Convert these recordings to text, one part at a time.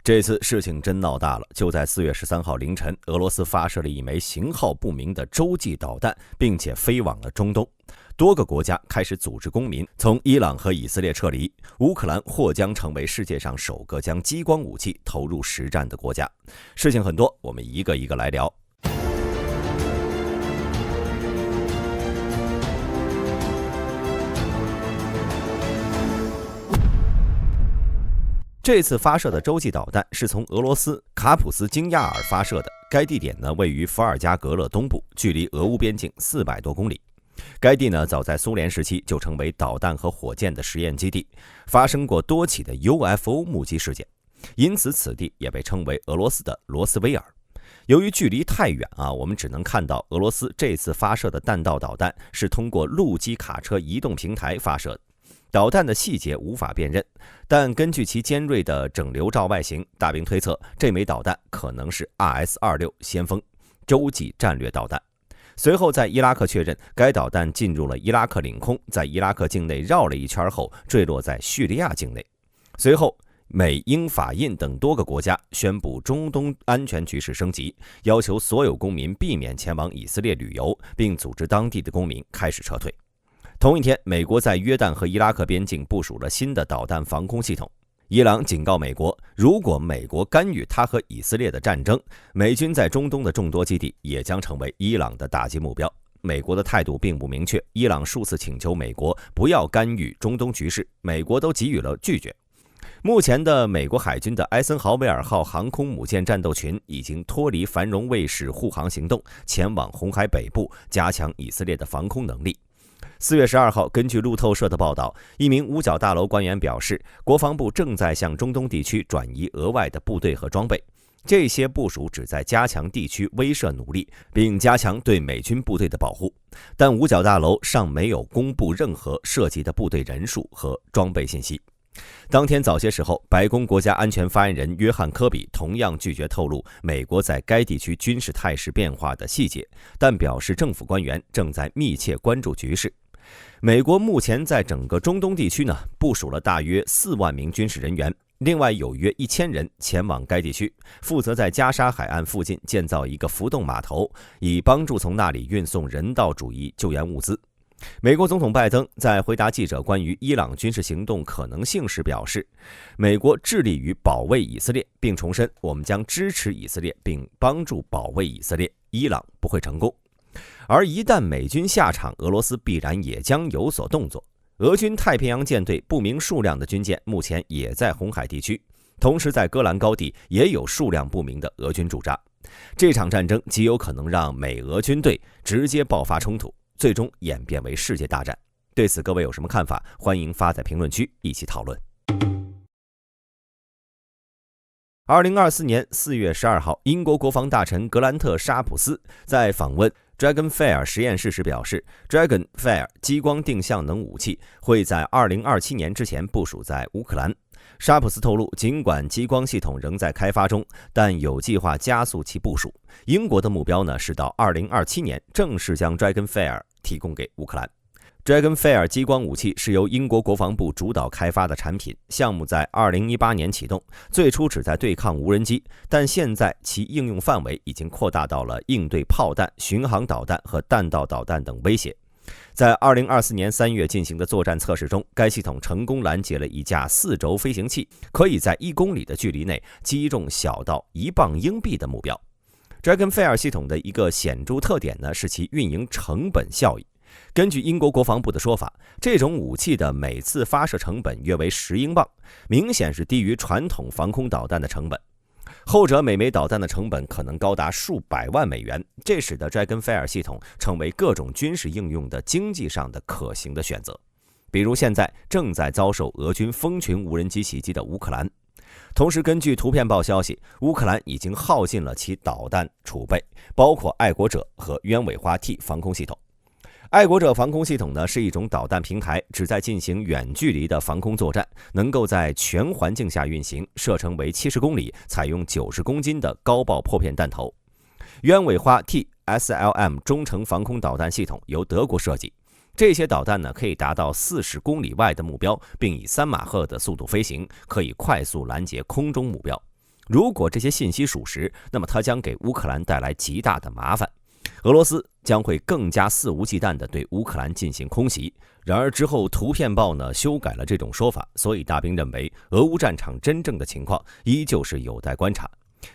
这次事情真闹大了，就在4月13号凌晨，俄罗斯发射了一枚型号不明的洲际导弹，并且飞往了中东。多个国家开始组织公民从伊朗和以色列撤离，乌克兰或将成为世界上首个将激光武器投入实战的国家。事情很多，我们一个一个来聊。这次发射的洲际导弹是从俄罗斯卡普斯京亚尔发射的，该地点呢位于伏尔加格勒东部，距离俄乌边境400多公里。该地呢早在苏联时期就成为导弹和火箭的实验基地，发生过多起的 UFO 目击事件，因此此地也被称为俄罗斯的罗斯威尔。由于距离太远我们只能看到俄罗斯这次发射的弹道导弹是通过陆基卡车移动平台发射的。导弹的细节无法辨认，但根据其尖锐的整流罩外形，大兵推测这枚导弹可能是 RS-26 先锋洲际战略导弹。随后在伊拉克确认该导弹进入了伊拉克领空，在伊拉克境内绕了一圈后坠落在叙利亚境内。随后美、英、法、印等多个国家宣布中东安全局势升级，要求所有公民避免前往以色列旅游，并组织当地的公民开始撤退。同一天，美国在约旦和伊拉克边境部署了新的导弹防空系统。伊朗警告美国，如果美国干预他和以色列的战争，美军在中东的众多基地也将成为伊朗的打击目标。美国的态度并不明确，伊朗数次请求美国不要干预中东局势，美国都给予了拒绝。目前的美国海军的艾森豪威尔号航空母舰战斗群已经脱离繁荣卫士护航行动，前往红海北部，加强以色列的防空能力。4月12号，根据路透社的报道，一名五角大楼官员表示，国防部正在向中东地区转移额外的部队和装备，这些部署旨在加强地区威慑努力，并加强对美军部队的保护。但五角大楼尚没有公布任何涉及的部队人数和装备信息。当天早些时候，白宫国家安全发言人约翰·科比同样拒绝透露美国在该地区军事态势变化的细节，但表示政府官员正在密切关注局势。美国目前在整个中东地区部署了大约4万名军事人员，另外有约1000人前往该地区，负责在加沙海岸附近建造一个浮动码头，以帮助从那里运送人道主义救援物资。美国总统拜登在回答记者关于伊朗军事行动可能性时表示，美国致力于保卫以色列，并重申我们将支持以色列并帮助保卫以色列，伊朗不会成功。而一旦美军下场，俄罗斯必然也将有所动作。俄军太平洋舰队不明数量的军舰目前也在红海地区，同时在戈兰高地也有数量不明的俄军驻扎。这场战争极有可能让美俄军队直接爆发冲突，最终演变为世界大战。对此各位有什么看法？欢迎发在评论区一起讨论。2024年4月12号，英国国防大臣格兰特·沙普斯在访问 Dragonfire 实验室时表示， Dragonfire 激光定向能武器会在2027年之前部署在乌克兰。沙普斯透露，尽管激光系统仍在开发中，但有计划加速其部署。英国的目标是到2027年正式将 Dragonfire 提供给乌克兰。Dragonfire 激光武器是由英国国防部主导开发的产品，项目在2018年启动，最初旨在对抗无人机，但现在其应用范围已经扩大到了应对炮弹、巡航导弹和弹道导弹等威胁。在2024年3月进行的作战测试中，该系统成功拦截了一架4轴飞行器，可以在1公里的距离内击中小到1磅硬币的目标。Dragonfire 系统的一个显著特点是其运营成本效益。根据英国国防部的说法，这种武器的每次发射成本约为10英镑，明显是低于传统防空导弹的成本。后者每枚导弹的成本可能高达数百万美元，这使得 Dragonfire 系统成为各种军事应用的经济上的可行的选择。比如现在正在遭受俄军蜂群无人机袭击的乌克兰。同时，根据图片报消息，乌克兰已经耗尽了其导弹储备，包括爱国者和鸢尾花 T 防空系统。爱国者防空系统是一种导弹平台，旨在进行远距离的防空作战，能够在全环境下运行，射程为70公里，采用90公斤的高爆破片弹头。鸢尾花 T SLM 中程防空导弹系统由德国设计，这些导弹可以达到40公里外的目标，并以3马赫的速度飞行，可以快速拦截空中目标。如果这些信息属实，那么它将给乌克兰带来极大的麻烦。俄罗斯将会更加肆无忌惮地对乌克兰进行空袭。然而之后图片报呢修改了这种说法，所以大兵认为俄乌战场真正的情况依旧是有待观察。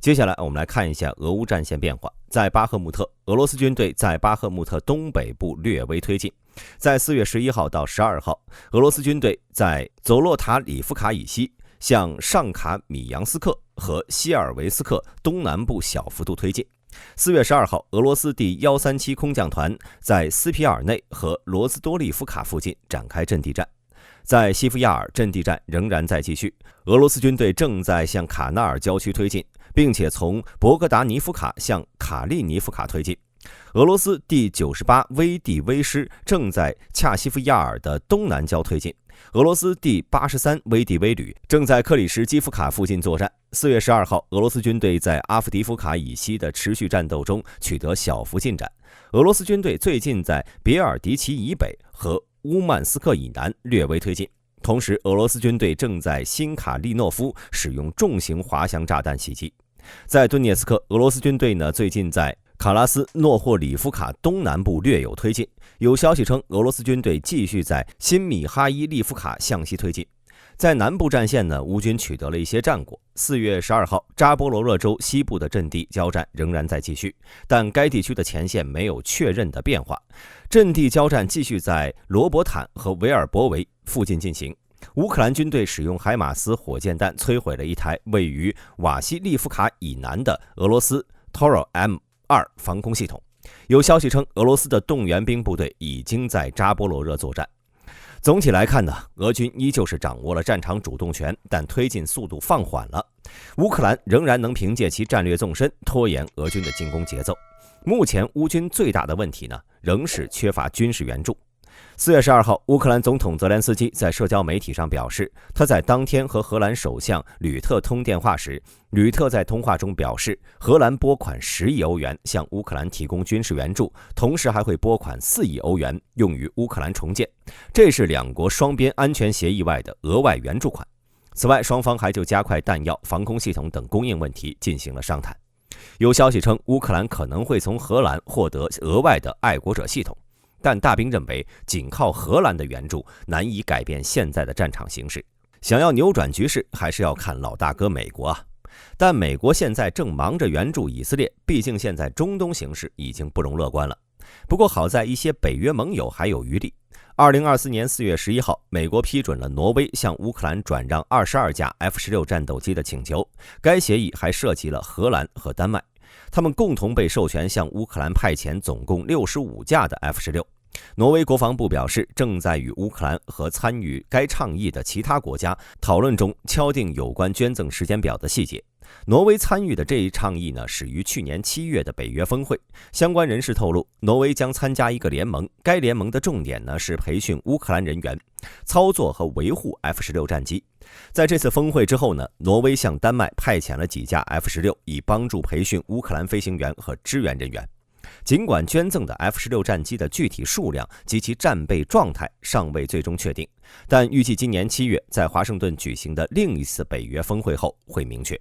接下来我们来看一下俄乌战线变化。在巴赫穆特，俄罗斯军队在巴赫穆特东北部略微推进。在4月11号到12号，俄罗斯军队在佐洛塔里夫卡以西，向上卡米扬斯克和希尔维斯克东南部小幅度推进。4月12号，俄罗斯第137空降团在斯皮尔内和罗兹多利夫卡附近展开阵地战。在西夫亚尔，阵地战仍然在继续，俄罗斯军队正在向卡纳尔郊区推进，并且从博格达尼夫卡向卡利尼夫卡推进。俄罗斯第98 VDV 师正在恰西夫亚尔的东南郊推进。俄罗斯第83 VDV 旅正在克里什基夫卡附近作战。4月12号，俄罗斯军队在阿夫迪夫卡以西的持续战斗中取得小幅进展。俄罗斯军队最近在别尔迪奇以北和乌曼斯克以南略微推进。同时，俄罗斯军队正在新卡利诺夫使用重型滑翔炸弹袭击。在顿涅茨克，俄罗斯军队最近在卡拉斯诺霍里夫卡东南部略有推进。有消息称，俄罗斯军队继续在新米哈伊利夫卡向西推进。在南部战线乌军取得了一些战果。4月12号，扎波罗热州西部的阵地交战仍然在继续，但该地区的前线没有确认的变化。阵地交战继续在罗伯坦和维尔博维附近进行。乌克兰军队使用海马斯火箭弹摧毁了一台位于瓦西利夫卡以南的俄罗斯 Toro M2 防空系统。有消息称，俄罗斯的动员兵部队已经在扎波罗热作战。总体来看俄军依旧是掌握了战场主动权，但推进速度放缓了。乌克兰仍然能凭借其战略纵深拖延俄军的进攻节奏。目前乌军最大的问题仍是缺乏军事援助。4月12号，乌克兰总统泽连斯基在社交媒体上表示，他在当天和荷兰首相吕特通电话时，吕特在通话中表示，荷兰拨款10亿欧元向乌克兰提供军事援助，同时还会拨款4亿欧元用于乌克兰重建，这是两国双边安全协议外的额外援助款。此外，双方还就加快弹药、防空系统等供应问题进行了商谈。有消息称，乌克兰可能会从荷兰获得额外的爱国者系统。但大兵认为，仅靠荷兰的援助难以改变现在的战场形势。想要扭转局势，还是要看老大哥美国啊！但美国现在正忙着援助以色列，毕竟现在中东形势已经不容乐观了。不过好在一些北约盟友还有余力。2024年4月11号，美国批准了挪威向乌克兰转让22架 F-16战斗机的请求，该协议还涉及了荷兰和丹麦。他们共同被授权向乌克兰派遣总共65架的 F-16。挪威国防部表示，正在与乌克兰和参与该倡议的其他国家讨论中，敲定有关捐赠时间表的细节。挪威参与的这一倡议始于去年7月的北约峰会。相关人士透露，挪威将参加一个联盟，该联盟的重点是培训乌克兰人员，操作和维护 F-16战机。在这次峰会之后挪威向丹麦派遣了几架 F-16，以帮助培训乌克兰飞行员和支援人员。尽管捐赠的 F-16战机的具体数量及其战备状态尚未最终确定，但预计今年7月在华盛顿举行的另一次北约峰会后会明确。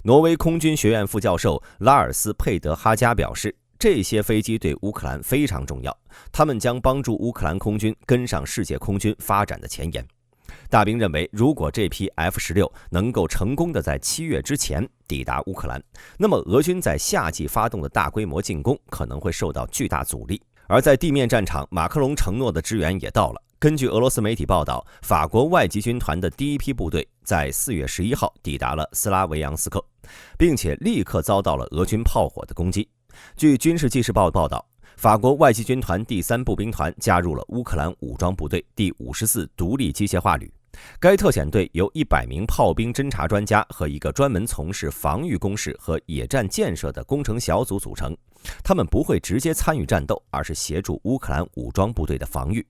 挪威空军学院副教授拉尔斯·佩德哈加表示，这些飞机对乌克兰非常重要，他们将帮助乌克兰空军跟上世界空军发展的前沿。大兵认为，如果这批 F-16能够成功的在7月之前抵达乌克兰，那么俄军在夏季发动的大规模进攻可能会受到巨大阻力。而在地面战场，马克龙承诺的支援也到了。根据俄罗斯媒体报道，法国外籍军团的第一批部队在4月11号抵达了斯拉维扬斯克，并且立刻遭到了俄军炮火的攻击。据军事纪事报报道，法国外籍军团第3步兵团加入了乌克兰武装部队第54独立机械化旅。该特遣队由100名炮兵侦察专家和一个专门从事防御工事和野战建设的工程小组组成。他们不会直接参与战斗，而是协助乌克兰武装部队的防御。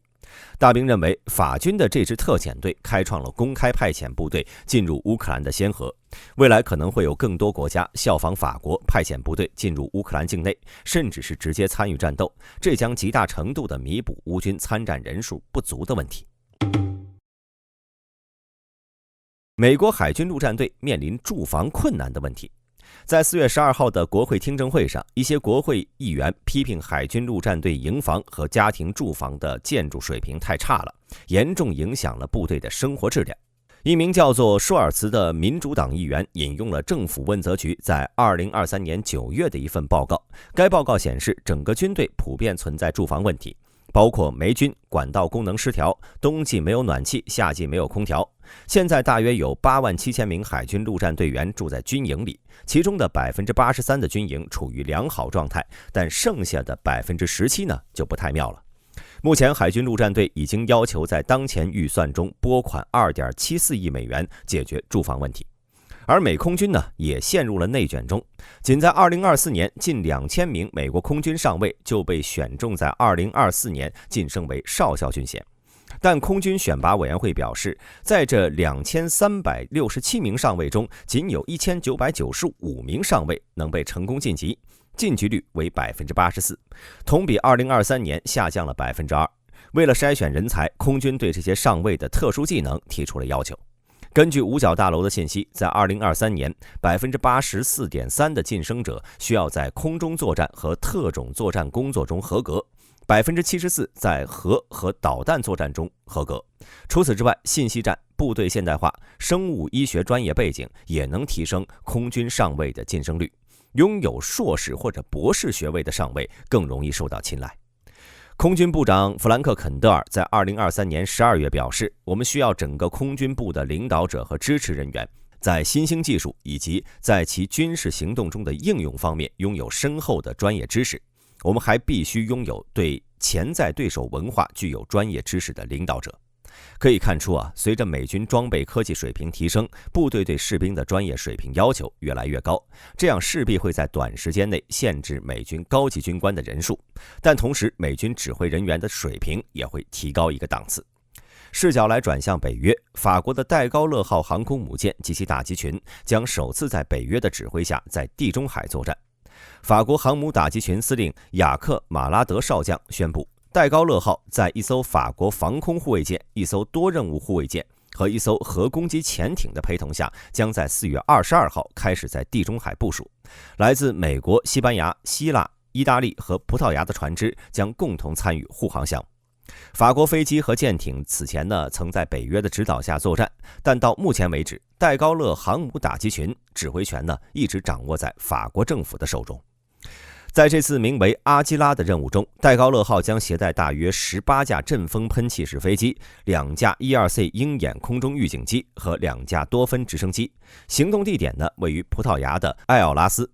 大兵认为，法军的这支特遣队开创了公开派遣部队进入乌克兰的先河。未来可能会有更多国家效仿法国，派遣部队进入乌克兰境内，甚至是直接参与战斗，这将极大程度地弥补乌军参战人数不足的问题。美国海军陆战队面临住房困难的问题。在4月12号的国会听证会上，一些国会议员批评海军陆战队营房和家庭住房的建筑水平太差了，严重影响了部队的生活质量。一名叫做舒尔茨的民主党议员引用了政府问责局在2023年9月的一份报告，该报告显示，整个军队普遍存在住房问题，包括霉菌、管道功能失调，冬季没有暖气，夏季没有空调。现在大约有87000名海军陆战队员住在军营里，其中的83%的军营处于良好状态，但剩下的17%呢就不太妙了。目前海军陆战队已经要求在当前预算中拨款2.74亿美元解决住房问题。而美空军呢也陷入了内卷中，仅在2024年，近2000名美国空军上尉就被选中在2024年晋升为少校军衔。但空军选拔委员会表示，在这2367名上尉中，仅有1995名上尉能被成功晋级，晋级率为84%，同比2023年下降了2%。为了筛选人才，空军对这些上尉的特殊技能提出了要求。根据五角大楼的信息，在2023年，84.3%的晋升者需要在空中作战和特种作战工作中合格，74%在核和导弹作战中合格。除此之外，信息战、部队现代化、生物医学专业背景也能提升空军上尉的晋升率。拥有硕士或者博士学位的上尉更容易受到青睐。空军部长弗兰克·肯德尔在2023年12月表示，我们需要整个空军部的领导者和支持人员在新兴技术以及在其军事行动中的应用方面拥有深厚的专业知识。我们还必须拥有对潜在对手文化具有专业知识的领导者。可以看出随着美军装备科技水平提升，部队对士兵的专业水平要求越来越高，这样势必会在短时间内限制美军高级军官的人数，但同时美军指挥人员的水平也会提高一个档次。视角来转向北约，法国的戴高乐号航空母舰及其打击群将首次在北约的指挥下在地中海作战。法国航母打击群司令雅克·马拉德少将宣布，戴高乐号在一艘法国防空护卫舰、一艘多任务护卫舰和一艘核攻击潜艇的陪同下，将在4月22号开始在地中海部署。来自美国、西班牙、希腊、意大利和葡萄牙的船只将共同参与护航项目。法国飞机和舰艇此前曾在北约的指导下作战，但到目前为止，戴高乐航母打击群指挥权一直掌握在法国政府的手中。在这次名为阿基拉的任务中，戴高乐号将携带大约18架阵风喷气式飞机、2架 E-2C 鹰眼空中预警机和2架多芬直升机。行动地点位于葡萄牙的埃奥拉斯。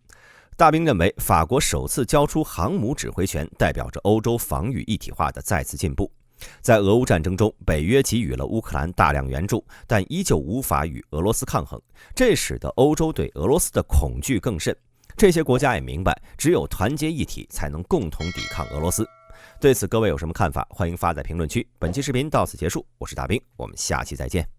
大兵认为，法国首次交出航母指挥权，代表着欧洲防御一体化的再次进步。在俄乌战争中，北约给予了乌克兰大量援助，但依旧无法与俄罗斯抗衡，这使得欧洲对俄罗斯的恐惧更甚。这些国家也明白，只有团结一体才能共同抵抗俄罗斯。对此，各位有什么看法？欢迎发在评论区。本期视频到此结束，我是大兵，我们下期再见。